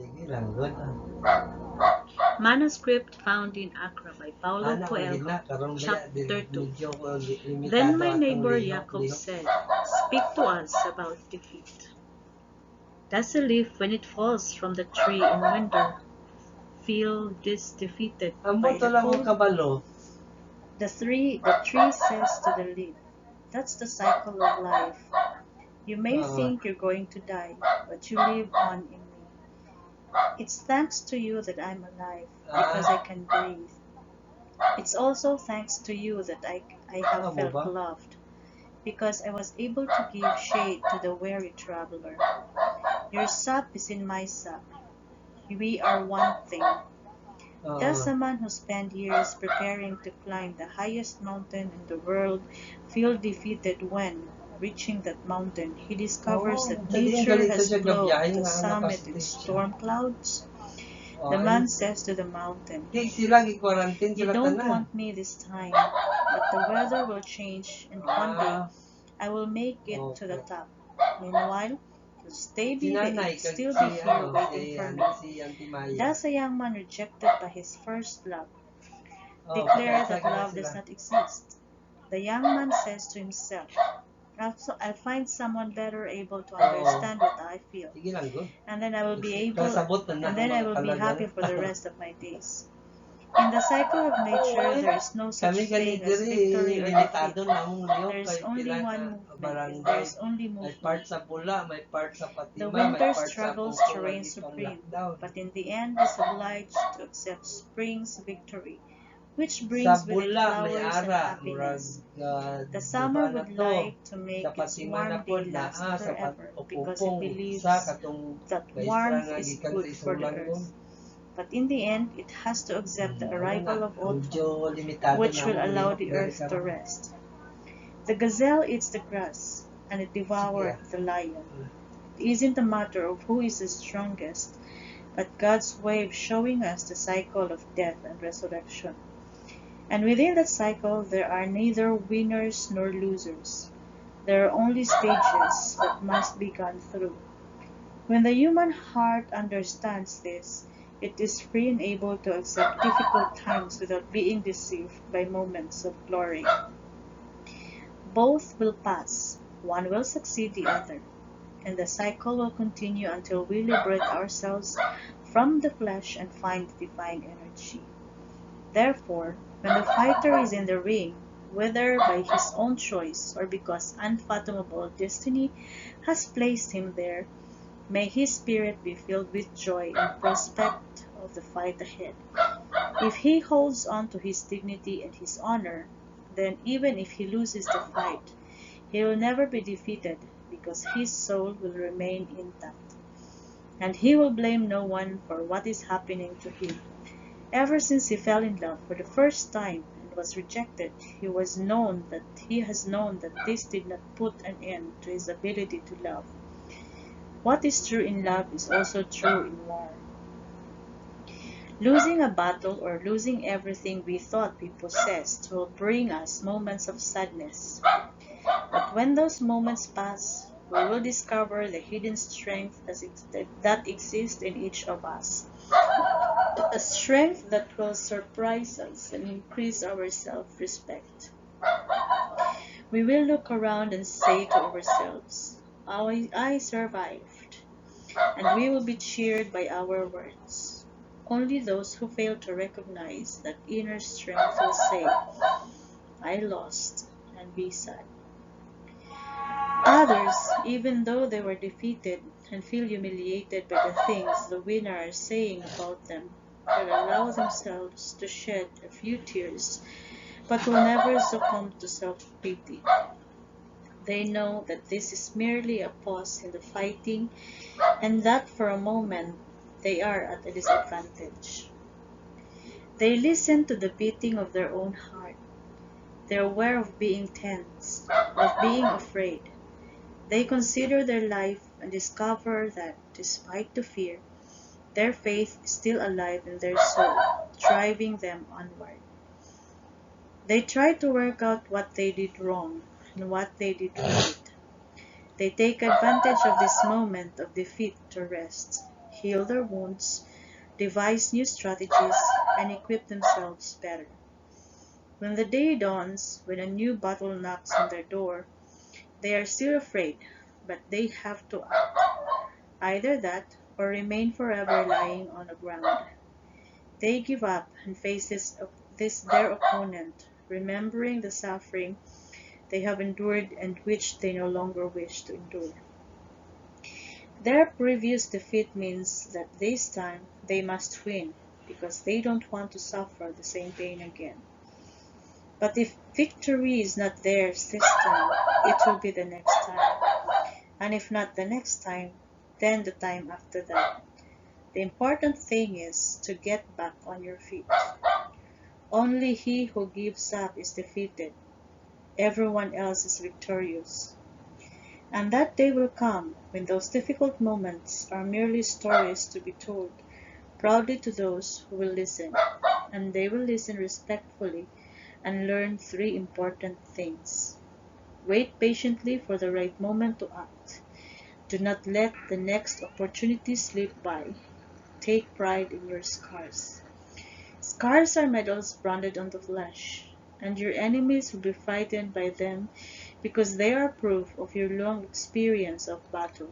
Sige lang, good. Manuscript found in Accra by Paulo Ana, Coelho, magina, karong Chapter 2. medyo Then limitado my atong neighbor lihok, Jacob lihok. said, "Speak to us about defeat. Does a leaf, when it falls from the tree in winter, feel defeated Amo by to the lang mo cold?" kabalo. The tree says to the leaf, "That's the cycle of life. You may think you're going to die, but you live on in me. It's thanks to you that I'm alive, because I can breathe. It's also thanks to you that I have Amo felt ba? loved, because I was able to give shade to the weary traveler. Your sap is in my sap. We are one thing." Does a man who spent years preparing to climb the highest mountain in the world feel defeated when, reaching that mountain, he discovers that nature Dito has siya blown gabiyahe the nga summit in nakastage siya. storm clouds? Oh, The man says to the mountain, di sila gi-quarantine "You sila don't tanan. want me this time, but the weather will change and one day I will make it to the Okay. top. Meanwhile, you'll Si nanay kag still si be here ano waiting for me." si Auntie Maya. Does a young man rejected by his first love declare that pagkasagin na love sila. does not exist? The young man says to himself, "I'll find someone better able to understand what I feel, Sige lang go. and then I will be Kasabot na and ang then I mga will be kalagan. happy for the rest of my days." In the cycle of nature, there is no such Kami thing as diri victory or defeat. limitado na ang lihok There is kay only pila one na movement, and there barangay. is only May part movement. sa Bula, may part sa The Fatima, may winter part sa struggles to Puso reign lagi pang supreme, lockdown. but in the end is obliged to accept spring's victory, which Sa brings with it Bula may flowers and ara, murag happiness. The summer na would to. like to Sa make its Fatima na warm pod day na last sa forever because it Upupong believes sa katong that maestra warmth nga is gikan good sa for the isulang ko. earth. But in the end, it has to accept the arrival of Medyo autumn, limitado which na will ang allow lihok the diri earth to karon. rest. The gazelle eats the grass, and it devoured the lion. It isn't a matter of who is the strongest, but God's way of showing us the cycle of death and resurrection. And within that cycle, there are neither winners nor losers. There are only stages that must be gone through. When the human heart understands this, it is free and able to accept difficult times without being deceived by moments of glory. Both will pass, one will succeed the other, and the cycle will continue until we liberate ourselves from the flesh and find divine energy. Therefore, when the fighter is in the ring, whether by his own choice or because unfathomable destiny has placed him there, may his spirit be filled with joy in prospect of the fight ahead. If he holds on to his dignity and his honor, then even if he loses the fight, he will never be defeated because his soul will remain intact. And he will blame no one for what is happening to him. Ever since he fell in love for the first time and was rejected, he has known that this did not put an end to his ability to love. What is true in love is also true in war. Losing a battle or losing everything we thought we possessed will bring us moments of sadness. But when those moments pass, we will discover the hidden strength that exists in each of us. A strength that will surprise us and increase our self-respect. We will look around and say to ourselves, "I survived," and we will be cheered by our words. Only those who fail to recognize that inner strength will say, "I lost," and be sad. Others, even though they were defeated and feel humiliated by the things the winner are saying about them, will allow themselves to shed a few tears, but will never succumb to self-pity. They know that this is merely a pause in the fighting, and that for a moment they are at a disadvantage. They listen to the beating of their own heart. They are aware of being tense, of being afraid. They consider their life and discover that, despite the fear, their faith is still alive in their soul, driving them onward. They try to work out what they did wrong and what they did right. They take advantage of this moment of defeat to rest, heal their wounds, devise new strategies, and equip themselves better. When the day dawns, when a new battle knocks on their door, they are still afraid, but they have to act. Either that, or remain forever lying on the ground. They give up and face this their opponent, remembering the suffering they have endured and which they no longer wish to endure. Their previous defeat means that this time they must win, because they don't want to suffer the same pain again. But if victory is not theirs this time, it will be the next time. And if not the next time, then the time after that. The important thing is to get back on your feet. Only he who gives up is defeated. Everyone else is victorious. And that day will come when those difficult moments are merely stories to be told proudly to those who will listen. And they will listen respectfully and learn three important things. Wait patiently for the right moment to act. Do not let the next opportunity slip by. Take pride in your scars. Scars are medals branded on the flesh, and your enemies will be frightened by them because they are proof of your long experience of battle.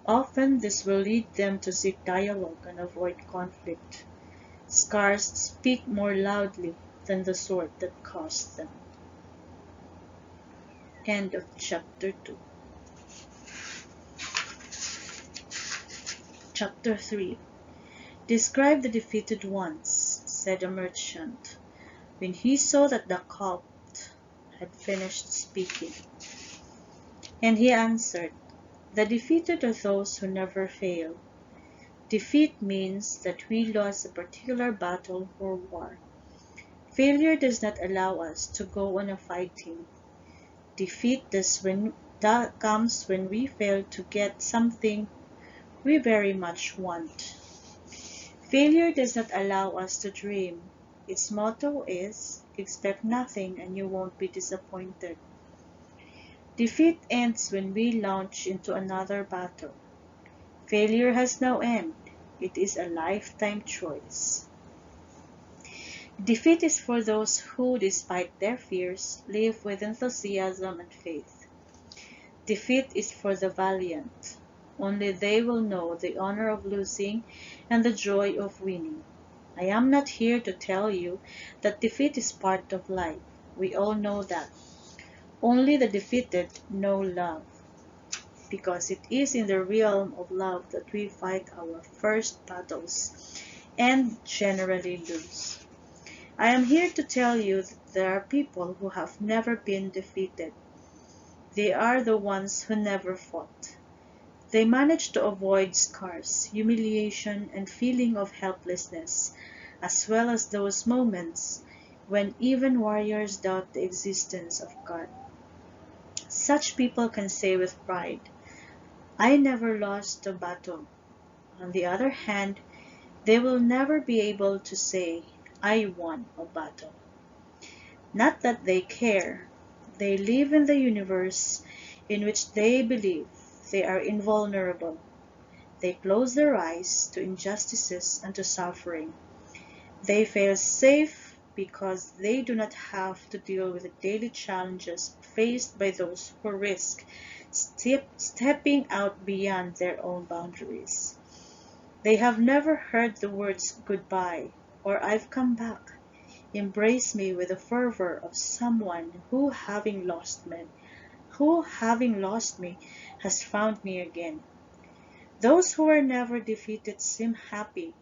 Often this will lead them to seek dialogue and avoid conflict. Scars speak more loudly than the sword that caused them. End of chapter 2. Chapter 3. Describe the defeated ones, said a merchant, when he saw that the Copt had finished speaking. And he answered, the defeated are those who never fail. Defeat means that we lost a particular battle or war. Failure does not allow us to go on a fighting. Defeat that comes when we fail to get something we very much want. Failure does not allow us to dream. Its motto is, expect nothing and you won't be disappointed. Defeat ends when we launch into another battle. Failure has no end. It is a lifetime choice. Defeat is for those who, despite their fears, live with enthusiasm and faith. Defeat is for the valiant. Only they will know the honor of losing and the joy of winning. I am not here to tell you that defeat is part of life. We all know that. Only the defeated know love, because it is in the realm of love that we fight our first battles and generally lose. I am here to tell you that there are people who have never been defeated. They are the ones who never fought. They manage to avoid scars, humiliation, and feeling of helplessness, as well as those moments when even warriors doubt the existence of God. Such people can say with pride, I never lost a battle. On the other hand, they will never be able to say, I won a battle. Not that they care. They live in the universe in which they believe they are invulnerable. They close their eyes to injustices and to suffering. They feel safe because they do not have to deal with the daily challenges faced by those who risk stepping out beyond their own boundaries. They have never heard the words goodbye or I've come back. Embrace me with the fervor of someone who, having lost me, has found me again. Those who are never defeated seem happy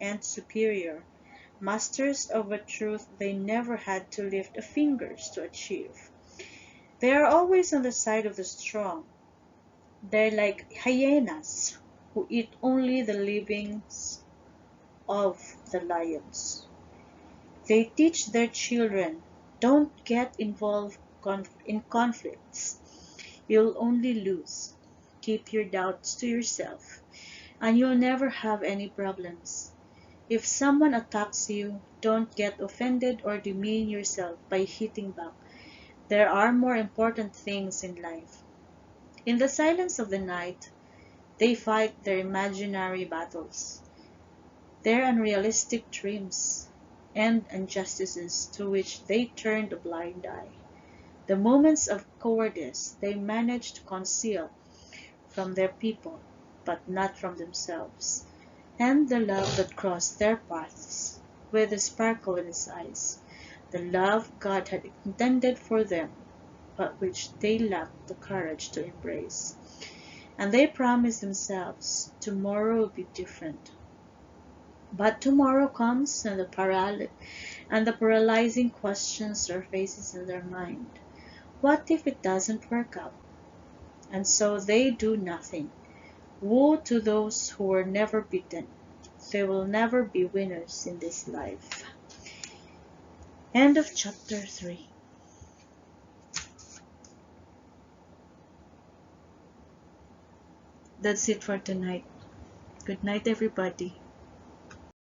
and superior, masters of a truth they never had to lift a finger to achieve. They are always on the side of the strong. They're like hyenas who eat only the livings of the lions. They teach their children, don't get involved in conflicts. You'll only lose. Keep your doubts to yourself, and you'll never have any problems. If someone attacks you, don't get offended or demean yourself by hitting back. There are more important things in life. In the silence of the night, They fight their imaginary battles, their unrealistic dreams, and injustices to which they turned a blind eye. The moments of cowardice they managed to conceal from their people, but not from themselves, and the love that crossed their paths with a sparkle in its eyes, the love God had intended for them, but which they lacked the courage to embrace. And they promised themselves tomorrow will be different. But tomorrow comes, and the paralyzing question surfaces in their mind. What if it doesn't work out? And so they do nothing. Woe to those who were never beaten. They will never be winners in this life. End of chapter 3. That's it for tonight. Good night, everybody.